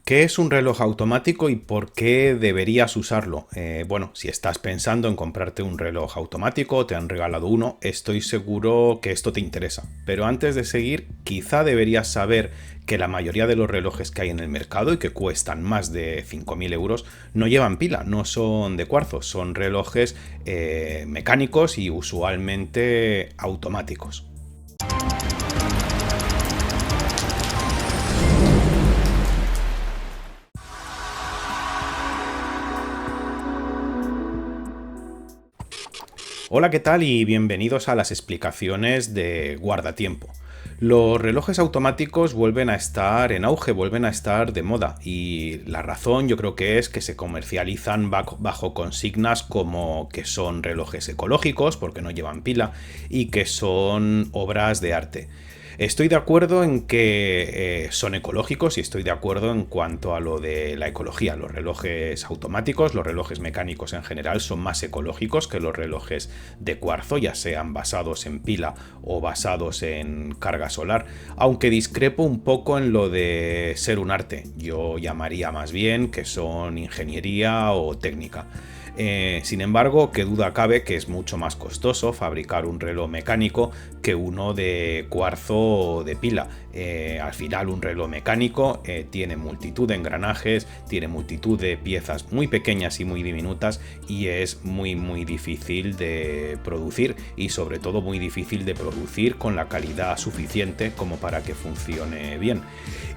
¿Qué es un reloj automático y por qué deberías usarlo? Bueno, si estás pensando en comprarte un reloj automático o te han regalado uno, estoy seguro que esto te interesa. Pero antes de seguir, quizá deberías saber que la mayoría de los relojes que hay en el mercado y que cuestan más de 5.000 euros no llevan pila, no son de cuarzo, son relojes mecánicos y usualmente automáticos. Hola, ¿qué tal? Y bienvenidos a las explicaciones de Guardatiempo. Los relojes automáticos vuelven a estar en auge, vuelven a estar de moda y la razón yo creo que es que se comercializan bajo consignas como que son relojes ecológicos porque no llevan pila y que son obras de arte. Estoy de acuerdo en que son ecológicos y estoy de acuerdo en cuanto a lo de la ecología. Los relojes automáticos, los relojes mecánicos en general son más ecológicos que los relojes de cuarzo, ya sean basados en pila o basados en carga solar, aunque discrepo un poco en lo de ser un arte. Yo llamaría más bien que son ingeniería o técnica. Sin embargo, qué duda cabe que es mucho más costoso fabricar un reloj mecánico que uno de cuarzo o de pila. Al final un reloj mecánico tiene multitud de engranajes, tiene multitud de piezas muy pequeñas y muy diminutas y es muy difícil de producir y sobre todo muy difícil de producir con la calidad suficiente como para que funcione bien.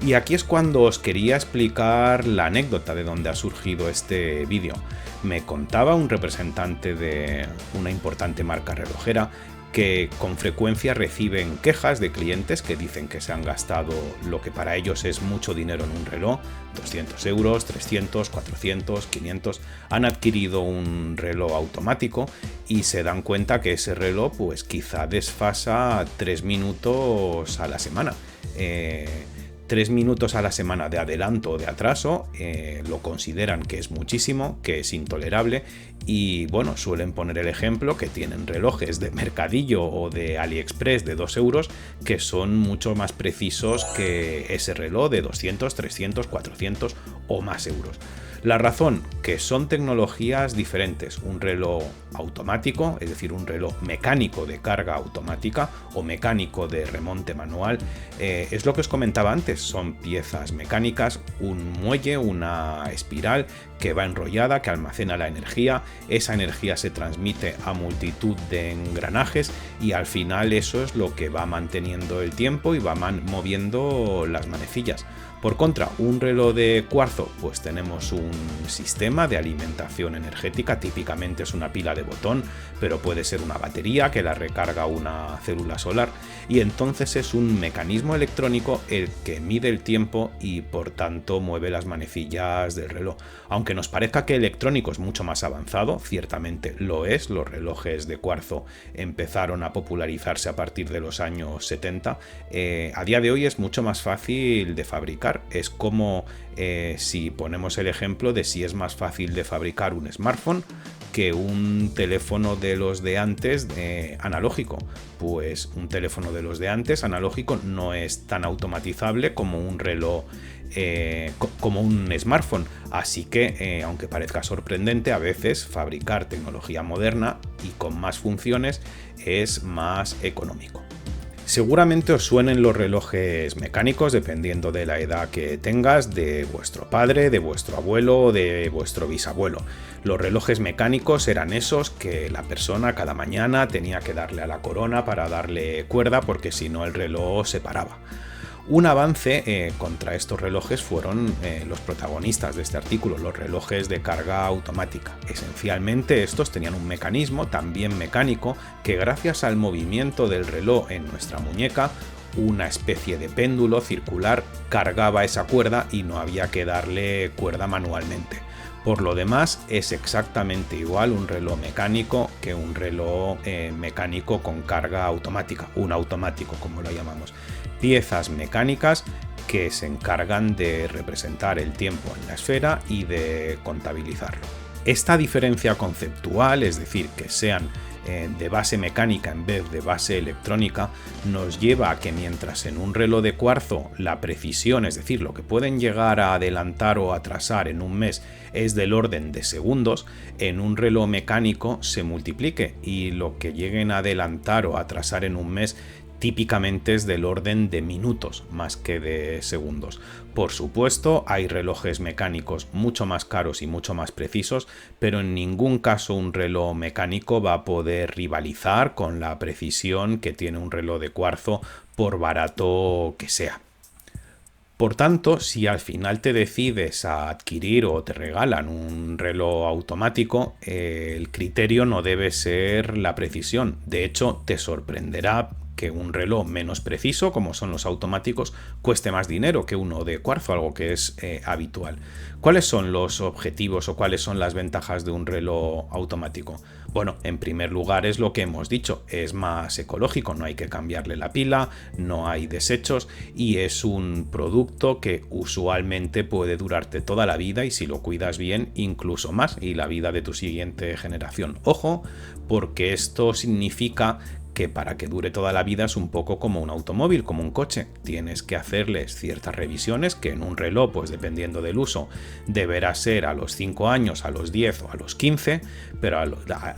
Y aquí es cuando os quería explicar la anécdota de donde ha surgido este vídeo. Me contaba un representante de una importante marca relojera que con frecuencia reciben quejas de clientes que dicen que se han gastado lo que para ellos es mucho dinero en un reloj, 200 euros, 300, 400, 500, han adquirido un reloj automático y se dan cuenta que ese reloj pues quizá desfasa 3 minutos a la semana. 3 minutos a la semana de adelanto o de atraso lo consideran que es muchísimo, que es intolerable y bueno, suelen poner el ejemplo que tienen relojes de Mercadillo o de AliExpress de 2 euros que son mucho más precisos que ese reloj de 200, 300, 400 o más euros. La razón, que son tecnologías diferentes. Un reloj automático, es decir, un reloj mecánico de carga automática o mecánico de remonte manual, es lo que os comentaba antes, son piezas mecánicas, un muelle, una espiral que va enrollada, que almacena la energía, esa energía se transmite a multitud de engranajes y al final eso es lo que va manteniendo el tiempo y va moviendo las manecillas. Por contra, un reloj de cuarzo, pues tenemos un sistema de alimentación energética, típicamente es una pila de botón, pero puede ser una batería que la recarga una célula solar, y entonces es un mecanismo electrónico el que mide el tiempo y por tanto mueve las manecillas del reloj. Aunque nos parezca que electrónico es mucho más avanzado, ciertamente lo es, los relojes de cuarzo empezaron a popularizarse a partir de los años 70, a día de hoy es mucho más fácil de fabricar. Es como si ponemos el ejemplo de si es más fácil de fabricar un smartphone que un teléfono de los de antes analógico. Pues un teléfono de los de antes analógico no es tan automatizable como un reloj, como un smartphone. Así que, aunque parezca sorprendente, a veces fabricar tecnología moderna y con más funciones es más económico. Seguramente os suenen los relojes mecánicos dependiendo de la edad que tengas, de vuestro padre, de vuestro abuelo o de vuestro bisabuelo. Los relojes mecánicos eran esos que la persona cada mañana tenía que darle a la corona para darle cuerda porque si no el reloj se paraba. Un avance contra estos relojes fueron los protagonistas de este artículo, los relojes de carga automática. Esencialmente estos tenían un mecanismo también mecánico que gracias al movimiento del reloj en nuestra muñeca, una especie de péndulo circular cargaba esa cuerda y no había que darle cuerda manualmente. Por lo demás, es exactamente igual un reloj mecánico que un reloj mecánico con carga automática, un automático como lo llamamos. Piezas mecánicas que se encargan de representar el tiempo en la esfera y de contabilizarlo. Esta diferencia conceptual, es decir, que sean de base mecánica en vez de base electrónica, nos lleva a que mientras en un reloj de cuarzo la precisión, es decir, lo que pueden llegar a adelantar o atrasar en un mes es del orden de segundos, en un reloj mecánico se multiplique y lo que lleguen a adelantar o atrasar en un mes típicamente es del orden de minutos más que de segundos. Por supuesto, hay relojes mecánicos mucho más caros y mucho más precisos, pero en ningún caso un reloj mecánico va a poder rivalizar con la precisión que tiene un reloj de cuarzo, por barato que sea. Por tanto, si al final te decides a adquirir o te regalan un reloj automático, el criterio no debe ser la precisión. De hecho, te sorprenderá que un reloj menos preciso, como son los automáticos, cueste más dinero que uno de cuarzo, algo que es habitual. ¿Cuáles son los objetivos o cuáles son las ventajas de un reloj automático? Bueno, en primer lugar es lo que hemos dicho, es más ecológico, no hay que cambiarle la pila, no hay desechos y es un producto que usualmente puede durarte toda la vida y si lo cuidas bien incluso más y la vida de tu siguiente generación. Ojo, porque esto significa que para que dure toda la vida es un poco como un automóvil, como un coche. Tienes que hacerles ciertas revisiones que en un reloj, pues dependiendo del uso, deberá ser a los 5 años, a los 10 o a los 15, pero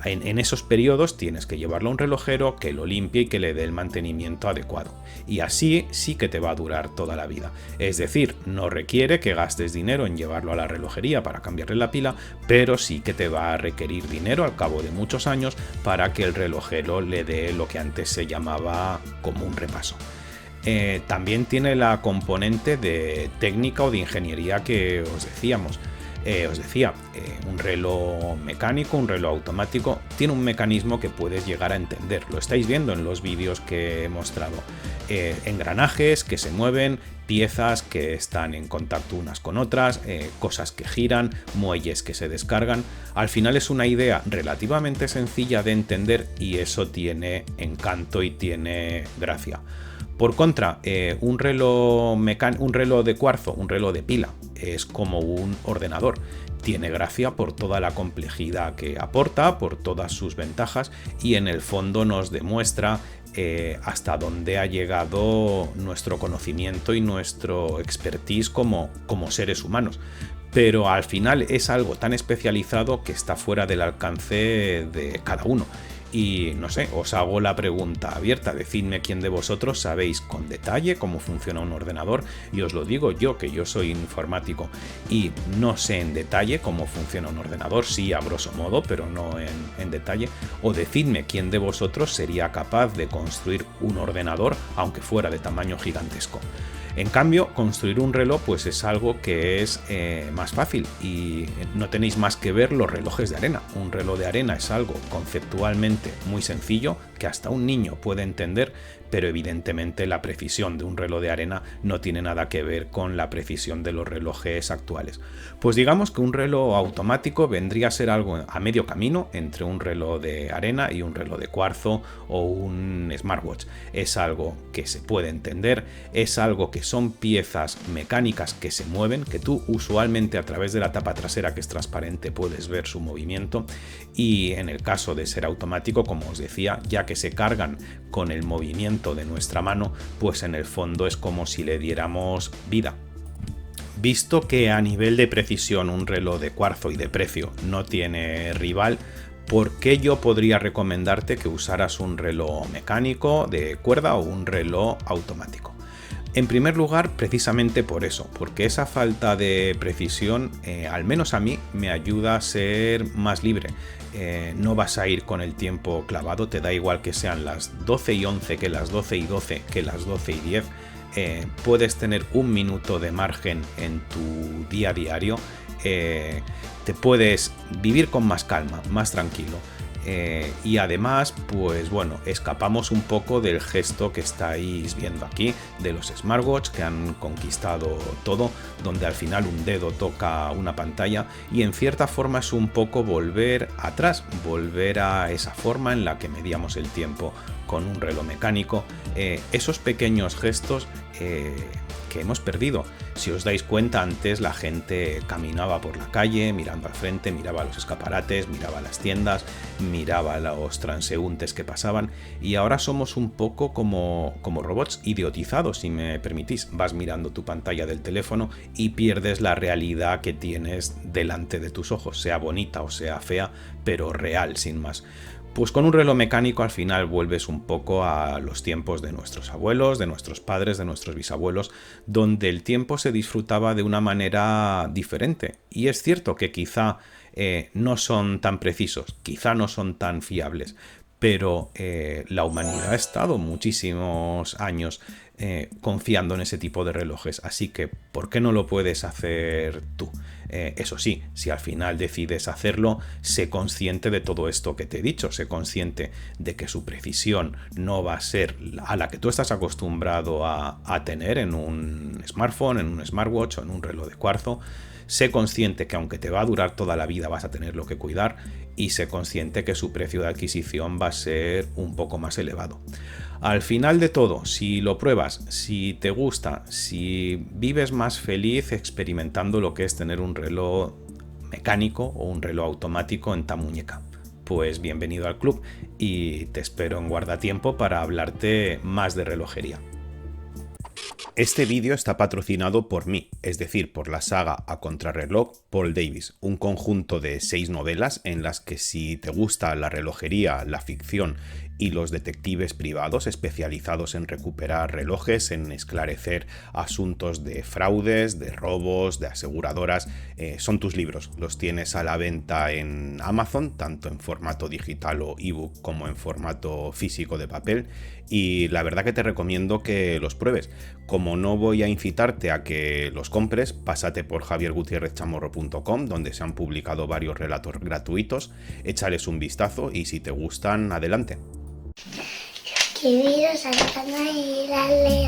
en esos periodos tienes que llevarlo a un relojero que lo limpie y que le dé el mantenimiento adecuado. Y así sí que te va a durar toda la vida. Es decir, no requiere que gastes dinero en llevarlo a la relojería para cambiarle la pila, pero sí que te va a requerir dinero al cabo de muchos años para que el relojero le dé lo que antes se llamaba como un repaso. También tiene la componente de técnica o de ingeniería que os decíamos. Un reloj mecánico, un reloj automático, tiene un mecanismo que puedes llegar a entender. Lo estáis viendo en los vídeos que he mostrado. Engranajes que se mueven, piezas que están en contacto unas con otras, cosas que giran, muelles que se descargan. Al final es una idea relativamente sencilla de entender y eso tiene encanto y tiene gracia. Por contra, un reloj de cuarzo, un reloj de pila, es como un ordenador. Tiene gracia por toda la complejidad que aporta, por todas sus ventajas y en el fondo nos demuestra hasta dónde ha llegado nuestro conocimiento y nuestro expertise como seres humanos. Pero al final es algo tan especializado que está fuera del alcance de cada uno. Y no sé, os hago la pregunta abierta, decidme quién de vosotros sabéis con detalle cómo funciona un ordenador y os lo digo yo, que yo soy informático y no sé en detalle cómo funciona un ordenador, sí a grosso modo, pero no en detalle, o decidme quién de vosotros sería capaz de construir un ordenador aunque fuera de tamaño gigantesco. En cambio, construir un reloj pues es algo que es más fácil y no tenéis más que ver los relojes de arena. Un reloj de arena es algo conceptualmente muy sencillo que hasta un niño puede entender, pero evidentemente la precisión de un reloj de arena no tiene nada que ver con la precisión de los relojes actuales. Pues digamos que un reloj automático vendría a ser algo a medio camino entre un reloj de arena y un reloj de cuarzo o un smartwatch. Es algo que se puede entender, es algo que son piezas mecánicas que se mueven, que tú usualmente a través de la tapa trasera que es transparente puedes ver su movimiento y en el caso de ser automático, como os decía, ya que se cargan con el movimiento de nuestra mano, pues en el fondo es como si le diéramos vida. Visto que a nivel de precisión un reloj de cuarzo y de precio no tiene rival, ¿por qué yo podría recomendarte que usaras un reloj mecánico de cuerda o un reloj automático? En primer lugar, precisamente por eso, porque esa falta de precisión, al menos a mí, me ayuda a ser más libre. No vas a ir con el tiempo clavado, te da igual que sean las 12 y 11 que las 12 y 12 que las 12 y 10. Puedes tener un minuto de margen en tu día a diario, te puedes vivir con más calma, más tranquilo. Y además, pues bueno, escapamos un poco del gesto que estáis viendo aquí, de los smartwatch que han conquistado todo, donde al final un dedo toca una pantalla y en cierta forma es un poco volver atrás, volver a esa forma en la que medíamos el tiempo con un reloj mecánico, esos pequeños gestos que que hemos perdido. Si os dais cuenta, antes la gente caminaba por la calle, mirando al frente, miraba los escaparates, miraba las tiendas, miraba a los transeúntes que pasaban, y ahora somos un poco como robots idiotizados, si me permitís. Vas mirando tu pantalla del teléfono y pierdes la realidad que tienes delante de tus ojos, sea bonita o sea fea, pero real, sin más. Pues con un reloj mecánico al final vuelves un poco a los tiempos de nuestros abuelos, de nuestros padres, de nuestros bisabuelos, donde el tiempo se disfrutaba de una manera diferente. Y es cierto que quizá no son tan precisos, quizá no son tan fiables, pero la humanidad ha estado muchísimos años confiando en ese tipo de relojes, así que ¿por qué no lo puedes hacer tú? Eso sí, si al final decides hacerlo, sé consciente de todo esto que te he dicho, sé consciente de que su precisión no va a ser a la que tú estás acostumbrado a tener en un smartphone, en un smartwatch o en un reloj de cuarzo. Sé consciente que aunque te va a durar toda la vida vas a tenerlo que cuidar, y sé consciente que su precio de adquisición va a ser un poco más elevado. Al final de todo, si lo pruebas, si te gusta, si vives más feliz experimentando lo que es tener un reloj mecánico o un reloj automático en ta muñeca, pues bienvenido al club y te espero en Guardatiempo para hablarte más de relojería. Este vídeo está patrocinado por mí, es decir, por la saga A Contrarreloj Paul Davis, un conjunto de 6 novelas en las que, si te gusta la relojería, la ficción y los detectives privados especializados en recuperar relojes, en esclarecer asuntos de fraudes, de robos, de aseguradoras, son tus libros. Los tienes a la venta en Amazon, tanto en formato digital o ebook como en formato físico de papel, y la verdad que te recomiendo que los pruebes. Como no voy a incitarte a que los compres, pásate por javiergutierrezchamorro.com, donde se han publicado varios relatos gratuitos, échales un vistazo y si te gustan, adelante. Suscribiros al canal y darle